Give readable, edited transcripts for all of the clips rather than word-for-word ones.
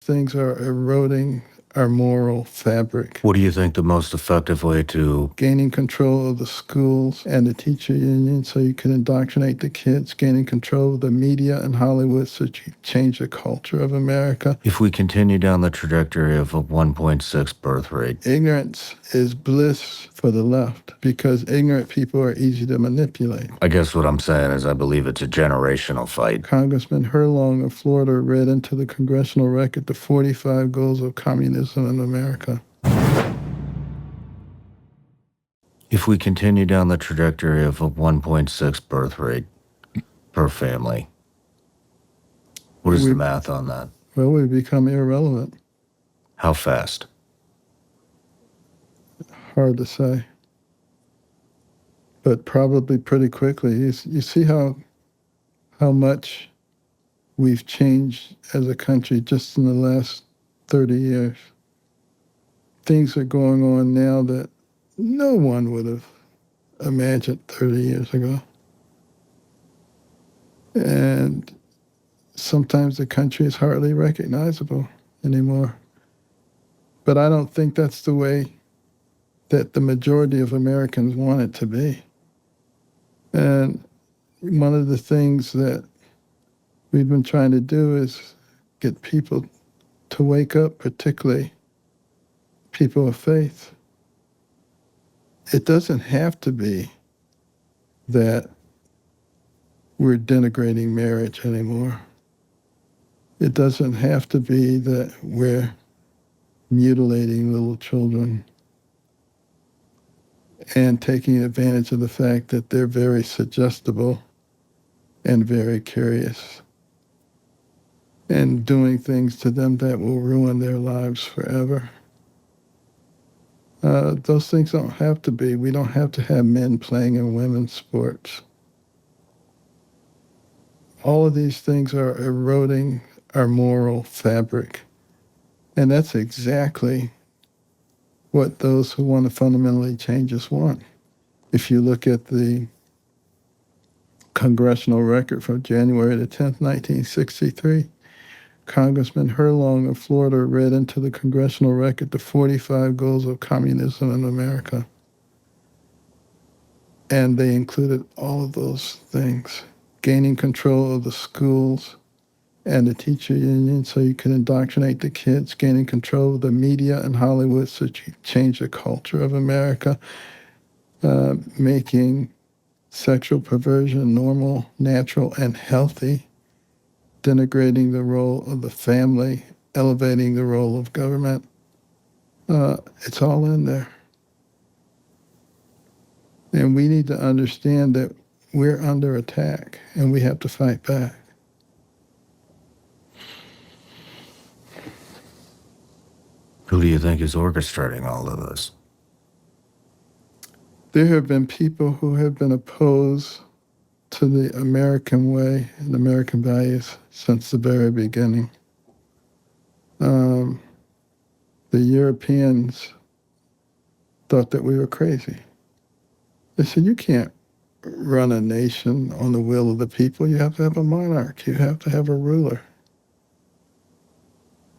things are eroding our moral fabric. What do you think the most effective way to... Gaining control of the schools and the teacher union so you can indoctrinate the kids, gaining control of the media and Hollywood so you can change the culture of America. If we continue down the trajectory of a 1.6 birth rate. Ignorance is bliss for the left because ignorant people are easy to manipulate. I guess what I'm saying is I believe it's a generational fight. Congressman Herlong of Florida read into the congressional record the 45 goals of communism in America. If we continue down the trajectory of a 1.6 birth rate per family, what is the math on that? Well, we become irrelevant. How fast? Hard to say. But probably pretty quickly. You see how much we've changed as a country just in the last 30 years. Things are going on now that no one would have imagined 30 years ago. And sometimes the country is hardly recognizable anymore. But I don't think that's the way that the majority of Americans want it to be. And one of the things that we've been trying to do is get people to wake up, particularly people of faith. It doesn't have to be that we're denigrating marriage anymore. It doesn't have to be that we're mutilating little children and taking advantage of the fact that they're very suggestible and very curious and doing things to them that will ruin their lives forever. Those things don't have to be. We don't have to have men playing in women's sports. All of these things are eroding our moral fabric. And that's exactly what those who want to fundamentally change us want. If you look at the congressional record from January the 10th, 1963, Congressman Herlong of Florida read into the congressional record the 45 goals of communism in America. And they included all of those things. Gaining control of the schools and the teacher union so you can indoctrinate the kids, gaining control of the media and Hollywood so you can change the culture of America, making sexual perversion normal, natural, and healthy, denigrating the role of the family, elevating the role of government. It's all in there. And we need to understand that we're under attack and we have to fight back. Who do you think is orchestrating all of this? There have been people who have been opposed to the American way and American values since the very beginning. The Europeans thought that we were crazy. They said, you can't run a nation on the will of the people. You have to have a monarch. You have to have a ruler.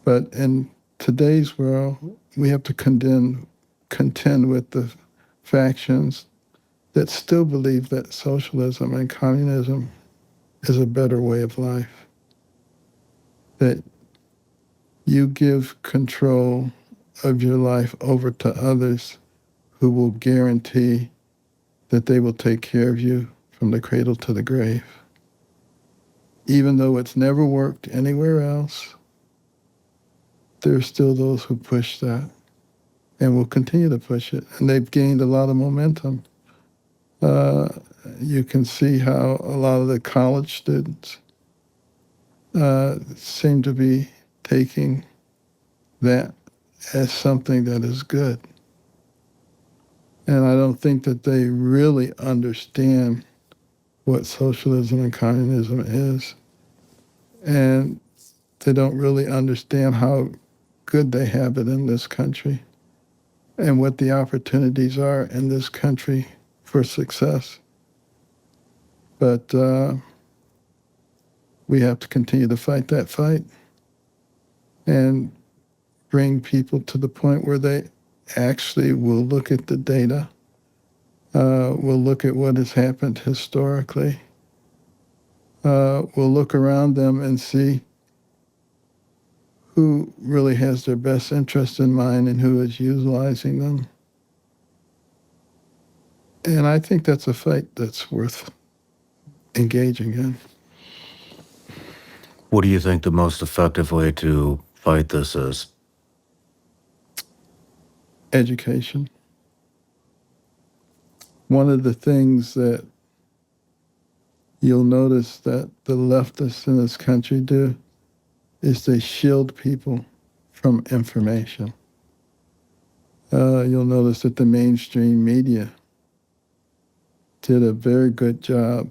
But in today's world, we have to contend with the factions that still believe that socialism and communism is a better way of life. That you give control of your life over to others who will guarantee that they will take care of you from the cradle to the grave. Even though it's never worked anywhere else, there are still those who push that and will continue to push it. And they've gained a lot of momentum. You can see how a lot of the college students seem to be taking that as something that is good. And I don't think that they really understand what socialism and communism is. And they don't really understand how good they have it in this country and what the opportunities are in this country for success. But we have to continue to fight that fight. and bring people to the point where they actually will look at the data, will look at what has happened historically, will look around them and see who really has their best interest in mind and who is utilizing them. And I think that's a fight that's worth engaging in. What do you think the most effective way to fight this is? Education. One of the things that you'll notice that the leftists in this country do is they shield people from information. You'll notice that the mainstream media did a very good job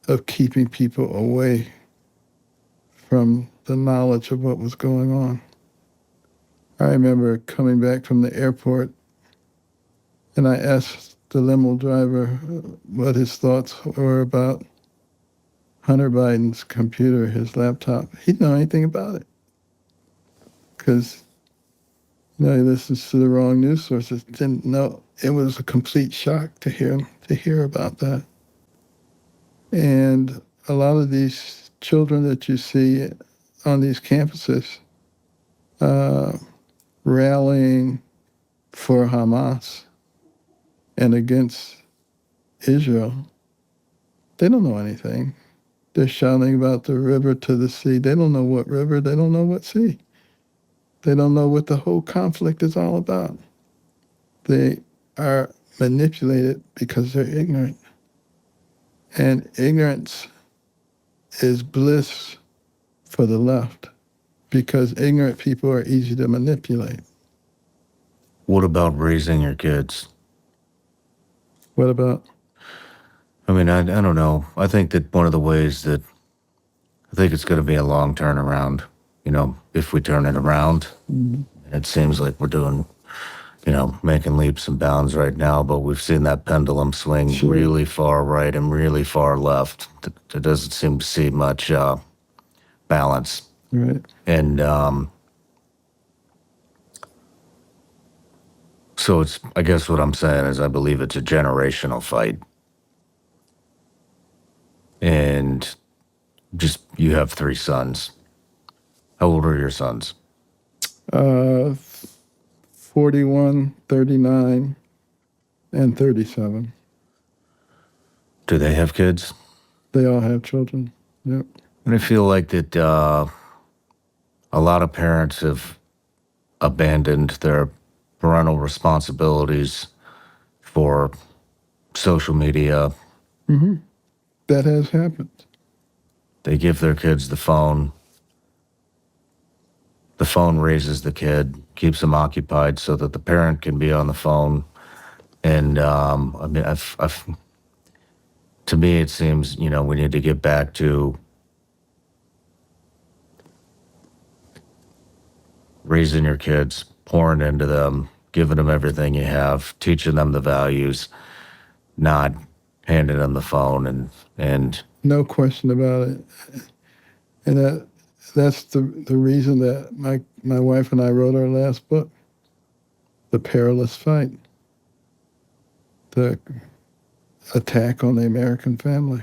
of keeping people away from the knowledge of what was going on. I remember coming back from the airport, and I asked the limo driver what his thoughts were about Hunter Biden's computer, his laptop. He didn't know anything about it because he listens to the wrong news sources. Didn't know. It was a complete shock to hear about that. And a lot of these children that you see on these campuses rallying for Hamas and against Israel, they don't know anything. They're shouting about the river to the sea. They don't know what river. They don't know what sea. They don't know what the whole conflict is all about. They are manipulated because they're ignorant. And ignorance is bliss for the left because ignorant people are easy to manipulate. What about raising your kids? What about? I mean, I don't know. I think that one of the ways that I think it's going to be a long turnaround, if we turn it around. Mm-hmm. It seems like we're doing, making leaps and bounds right now, but we've seen that pendulum swing really far right and really far left. There doesn't seem to see much balance. Right. And so I guess what I'm saying is I believe it's a generational fight. And you have 3 sons. How old are your sons? 41, 39, and 37. Do they have kids? They all have children. Yep. And I feel like that a lot of parents have abandoned their parental responsibilities for social media. Mm-hmm. That has happened. They give their kids the phone. The phone raises the kid, keeps them occupied so that the parent can be on the phone. And to me, it seems, we need to get back to raising your kids, pouring into them, giving them everything you have, teaching them the values, not handing them the phone and no question about it. And that's the reason that my wife and I wrote our last book, The Perilous Fight, the attack on the American family,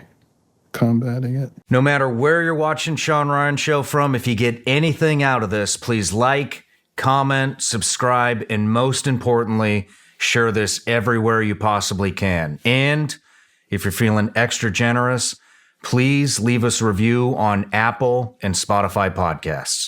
combating it. No matter where you're watching Shawn Ryan Show from, if you get anything out of this, please like, comment, subscribe, and most importantly, share this everywhere you possibly can. And if you're feeling extra generous, please leave us a review on Apple and Spotify podcasts.